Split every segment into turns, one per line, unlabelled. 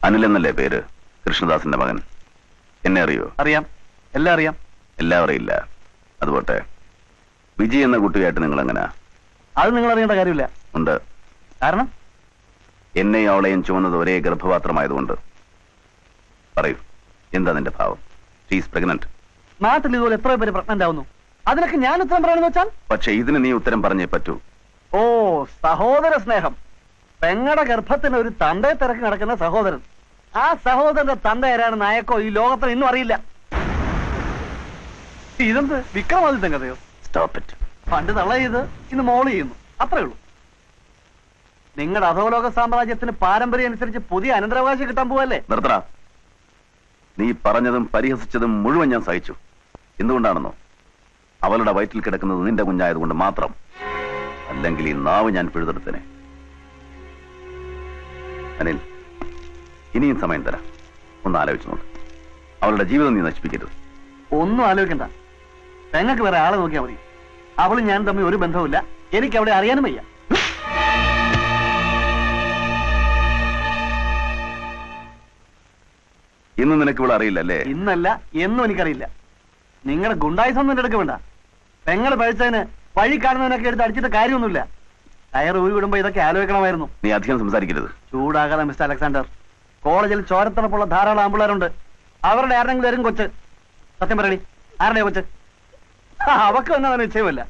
അനിൽ എന്നല്ലേ പേര്? കൃഷ്ണദാസിന്റെ മകൻ. എന്നെ അറിയോ?
അറിയാം, എല്ലാം അറിയാം.
എല്ലാം അറിയില്ല, അതുപോട്ടെ. വിജയ് എന്ന കുട്ടിയായിട്ട് നിങ്ങൾ എങ്ങനെയാ?
അത് നിങ്ങൾ അറിയേണ്ട കാര്യമില്ല.
ഉണ്ട്.
കാരണം
എന്നെയും അവളെയും ചുമന്നത് ഒരേ ഗർഭപാത്രമായതുകൊണ്ട്. പറയൂ, എന്താ നിന്റെ ഭാവം? She's pregnant.
നാട്ടിൽ ഇതുപോലെ എത്ര പേര് പ്രഗ്നന്റ് ആവുന്നു? അതിനൊക്കെ ഞാൻ ഉത്തരം പറയണമെന്ന് വെച്ചാൽ?
പക്ഷെ ഇതിന് നീ ഉത്തരം പറഞ്ഞേ പറ്റൂ.
ഓ, സഹോദര സ്നേഹം. പെങ്ങടെ ഗർഭത്തിന് ഒരു തന്തയെ തിരക്ക് നടക്കുന്ന സഹോദരൻ. ആ സഹോദരന്റെ തന്ത ആരാണ് നായക്കോ ഈ ലോകത്തിന് ഇന്നും അറിയില്ല. ഇതെന്ത് വിക്രമാദിത്യൻ കഥയോ?
Stop it.
പണ്ട് തള്ള ചെയ്ത് ഇന്ന് മോള് ചെയ്യുന്നു, അത്രേ ഉള്ളൂ. നിങ്ങളുടെ അധോലോക സാമ്രാജ്യത്തിന് പാരമ്പര്യം അനുസരിച്ച് പുതിയ അനന്തരാവകാശം കിട്ടാൻ പോവല്ലേ?
നിർത്തടാ. നീ പറഞ്ഞതും പരിഹസിച്ചതും മുഴുവൻ ഞാൻ സഹിച്ചു. എന്തുകൊണ്ടാണെന്നോ? അവളുടെ വയറ്റിൽ കിടക്കുന്നത് നിന്റെ കുഞ്ഞായതുകൊണ്ട് മാത്രം. അല്ലെങ്കിൽ ഈ നാവ് ഞാൻ പിഴുതെടുത്തനെ. അനിൽ, ഇനിയും സമയം തരാം. ഒന്ന് ആലോചിച്ചു നോക്ക്. അവളുടെ ജീവിതം നീ നശിപ്പിക്കരുത്.
ഒന്നും ആലോചിക്കണ്ട. പെങ്ങൾക്ക് വേറെ ആളെ നോക്കിയാൽ മതി. അവളും ഞാൻ തമ്മിൽ ഒരു ബന്ധവുമില്ല. എനിക്ക് അവിടെ അറിയാനും വയ്യ.
ഇന്ന് നിനക്ക് ഇവിടെ അറിയില്ലല്ലേ?
ഇന്നല്ല, എന്നും എനിക്കറിയില്ല. നിങ്ങളുടെ ഗുണ്ടായിസൊന്നും എന്റെ അടുക്ക് വേണ്ട. പെങ്ങള് പഴിച്ചതിന് വഴി കാണുന്നതിനൊക്കെ എടുത്ത് അടിച്ചിട്ട് കാര്യമൊന്നുമില്ല. ടയർ ഊരി വിടുമ്പോ ഇതൊക്കെ ആലോചിക്കണമായിരുന്നു.
നീ അധികം സംസാരിക്കരുത്.
ചൂടാകാതെ മിസ്റ്റർ അലക്സാണ്ടർ. കോളേജിൽ ചോരത്തിളപ്പുള്ള ധാരാളം ആമ്പിള്ളേരുണ്ട്. അവരുടെ ആരുടെങ്കിലും വരും കൊച്ച്. സത്യം പറയടി, ആരുടെയാ കൊച്ച്? അവക്ക് വന്നവന് നിശ്ചയമല്ല.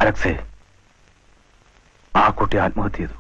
അലക്സേ, ആ കുട്ടി ആത്മഹത്യ ചെയ്തു.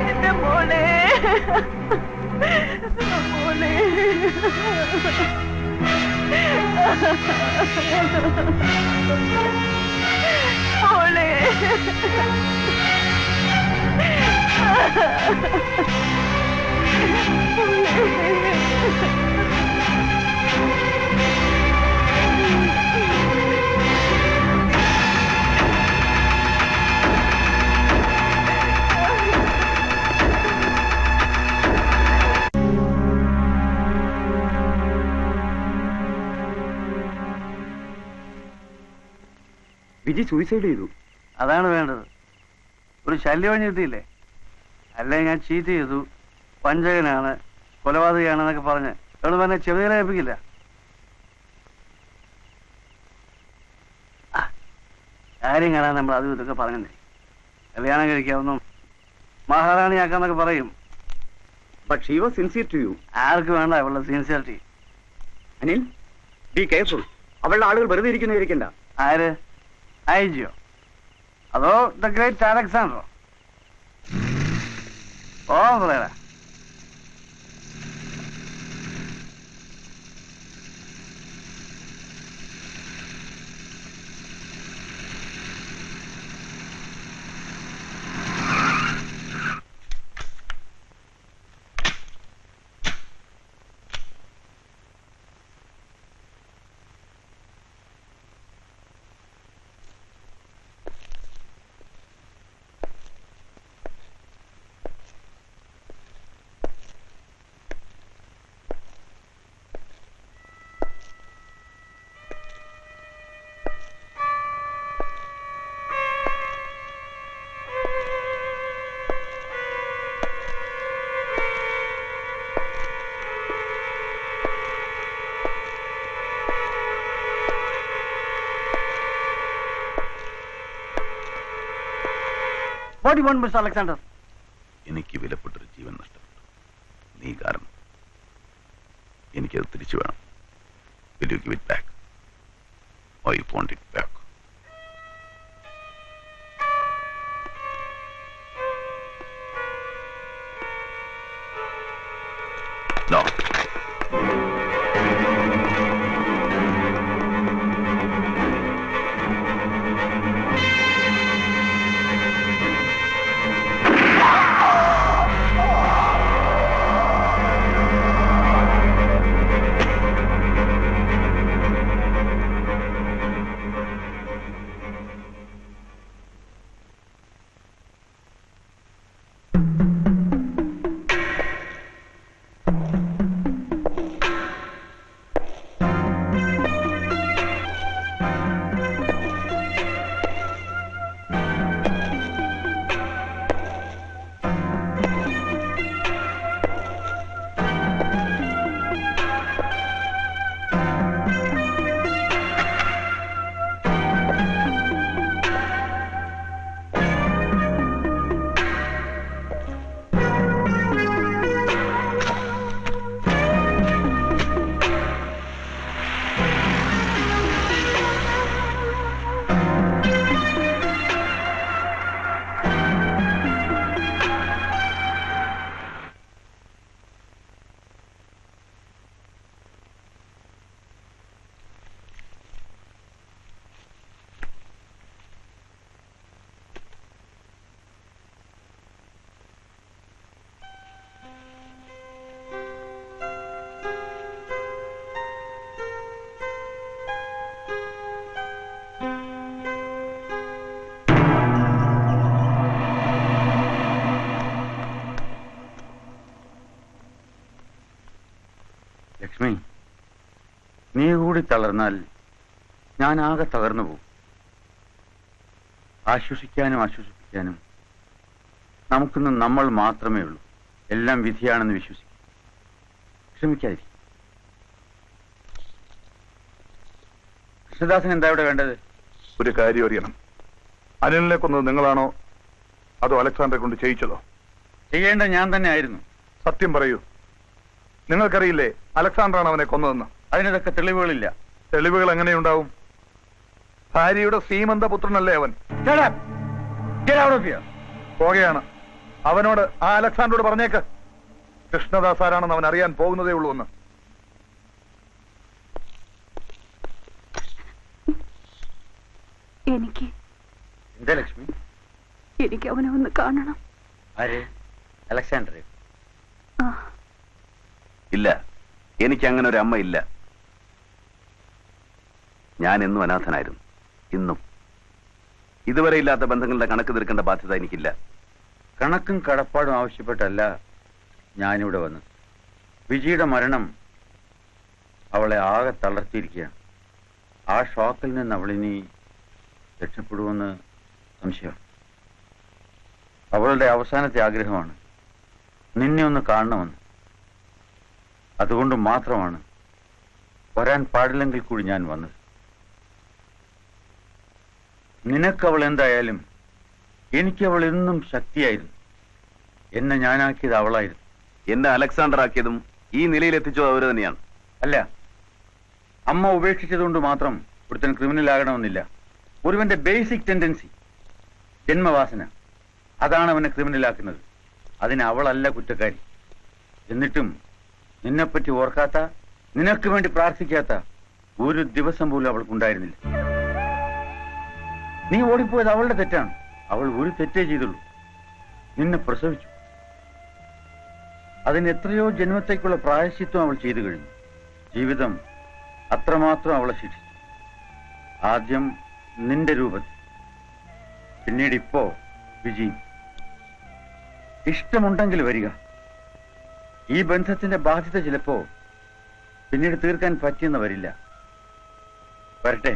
എന്റെ മോളെ മോളെ മോളെ
വിജി സൂയിസൈഡ് ചെയ്തു. അതാണ് വേണ്ടത്. ഒരു ശല്യം കിട്ടിയില്ലേ? അല്ലെ ഞാൻ ചീറ്റ് ചെയ്തു, വഞ്ചകനാണ്, കൊലപാതകയാണെന്നൊക്കെ പറഞ്ഞ് എവിടെ പറഞ്ഞ ചെറുതിനെ ഏൽപ്പിക്കില്ല. കാര്യം കാണാൻ നമ്മൾ അതും ഇതൊക്കെ പറഞ്ഞേ. കല്യാണം കഴിക്കാവുന്ന മഹാറാണിയാക്കാന്നൊക്കെ പറയും.
But she was sincere to you.
ആർക്ക് വേണ്ട അവളുടെ സിൻസിയറിറ്റി?
Anil, be careful. അവളുടെ ആളുകൾ വെറുതെ ഇരിക്കുന്നതായിരിക്കണ്ട.
ആര്? ഐജിയോ അതോ ദ ഗ്രേറ്റ് അലക്സാണ്ടറോ? ഓ പറയാ. What do you want, Mr. Alexander?
എനിക്ക് വിലപ്പെട്ടൊരു ജീവൻ നഷ്ടപ്പെട്ടു. നീ കാരണം. എനിക്കത് തിരിച്ചു വേണം. Will you give it back? Or you want it back? No.
Lakshmi, നീ കൂടി തളർന്നാൽ ഞാൻ ആകെ തകർന്നു പോകും. ആശ്വസിക്കാനും ആശ്വസിപ്പിക്കാനും നമുക്കിന്ന് നമ്മൾ മാത്രമേ ഉള്ളൂ. എല്ലാം വിധിയാണെന്ന് വിശ്വസിക്കും. ക്ഷമിക്കാതിരിക്കും. കൃഷ്ണദാസൻ എന്താ ഇവിടെ വേണ്ടത്?
ഒരു കാര്യം അറിയണം. അനിലിനെ കൊന്നത് നിങ്ങളാണോ അതോ അലക്സാണ്ടറെ കൊണ്ട് ചെയ്യിച്ചതോ?
ചെയ്യേണ്ട ഞാൻ തന്നെ ആയിരുന്നു.
സത്യം പറയൂ. നിങ്ങൾക്കറിയില്ലേ അലക്സാണ്ടറാണ് അവനെ കൊന്നതെന്ന്?
അതിനതൊക്കെ തെളിവുകളില്ല.
തെളിവുകൾ എങ്ങനെയുണ്ടാവും? ഭാര്യയുടെ സീമന്ത പുത്രനല്ലേ അവൻ?
Get out of here.
പോകുകയാണ്. അവനോട് ആ അലക്സാണ്ടറോട് പറഞ്ഞേക്ക് കൃഷ്ണദാസ് ആരാണെന്ന് അവൻ അറിയാൻ പോകുന്നതേ ഉള്ളൂ എന്ന്.
എന്താ ലക്ഷ്മി?
എനിക്ക് അവനെ ഒന്ന് കാണണം.
ആര്? അലക്സാണ്ടറെ?
ഇല്ല, എനിക്ക് അങ്ങനെ ഒരു അമ്മ ഇല്ല. ഞാൻ എന്നും അനാഥനായിരുന്നു. ഇന്നും. ഇതുവരെ ഇല്ലാത്ത ബന്ധങ്ങളുടെ കണക്ക് തീർക്കേണ്ട ബാധ്യത എനിക്കില്ല.
കണക്കും കടപ്പാടും ആവശ്യപ്പെട്ടല്ല ഞാനിവിടെ വന്നത്. വിജിയുടെ മരണം അവളെ ആകെ തളർത്തിയിരിക്കുകയാണ്. ആ ഷോക്കിൽ നിന്ന് അവളിനി രക്ഷപ്പെടുമെന്ന് സംശയമാണ്. അവളുടെ അവസാനത്തെ ആഗ്രഹമാണ് നിന്നെ ഒന്ന് കാണണമെന്ന്. അതുകൊണ്ട് മാത്രമാണ് വരാൻ പാടില്ലെങ്കിൽ കൂടി ഞാൻ വന്നത്. നിനക്കവൾ എന്തായാലും എനിക്കവൾ എന്നും ശക്തിയായിരുന്നു. എന്നെ ഞാനാക്കിയത് അവളായിരുന്നു.
എന്നെ അലക്സാണ്ടർ ആക്കിയതും ഈ നിലയിലെത്തിച്ചത് അവര് തന്നെയാണ്.
അല്ല, അമ്മ ഉപേക്ഷിച്ചതുകൊണ്ട് മാത്രം ഒരുത്തൻ ക്രിമിനൽ ആകണമെന്നില്ല. ഒരുവന്റെ ബേസിക് ടെൻഡൻസി, ജന്മവാസന, അതാണ് അവനെ ക്രിമിനലാക്കുന്നത്. അതിന് അവളല്ല കുറ്റക്കാരി. എന്നിട്ടും നിന്നെപ്പറ്റി ഓർക്കാത്ത, നിനക്ക് വേണ്ടി പ്രാർത്ഥിക്കാത്ത ഒരു ദിവസം പോലും അവൾക്കുണ്ടായിരുന്നില്ല. നീ ഓടിപ്പോയത് അവളുടെ തെറ്റാണ്. അവൾ ഒരു തെറ്റേ ചെയ്തുള്ളൂ, നിന്നെ പ്രസവിച്ചു. അതിന് എത്രയോ ജന്മത്തേക്കുള്ള പ്രായശ്ചിത്വം അവൾ ചെയ്തു കഴിഞ്ഞു. ജീവിതം അത്രമാത്രം അവളെ ശിക്ഷിച്ചു. ആദ്യം നിന്റെ രൂപത്തിൽ, പിന്നീട് ഇപ്പോ വിജി. ഇഷ്ടമുണ്ടെങ്കിൽ വരിക. ഈ ബന്ധത്തിന്റെ ബാധ്യത ചിലപ്പോ പിന്നീട് തീർക്കാൻ പറ്റിയെന്ന് വരില്ല. വരട്ടെ.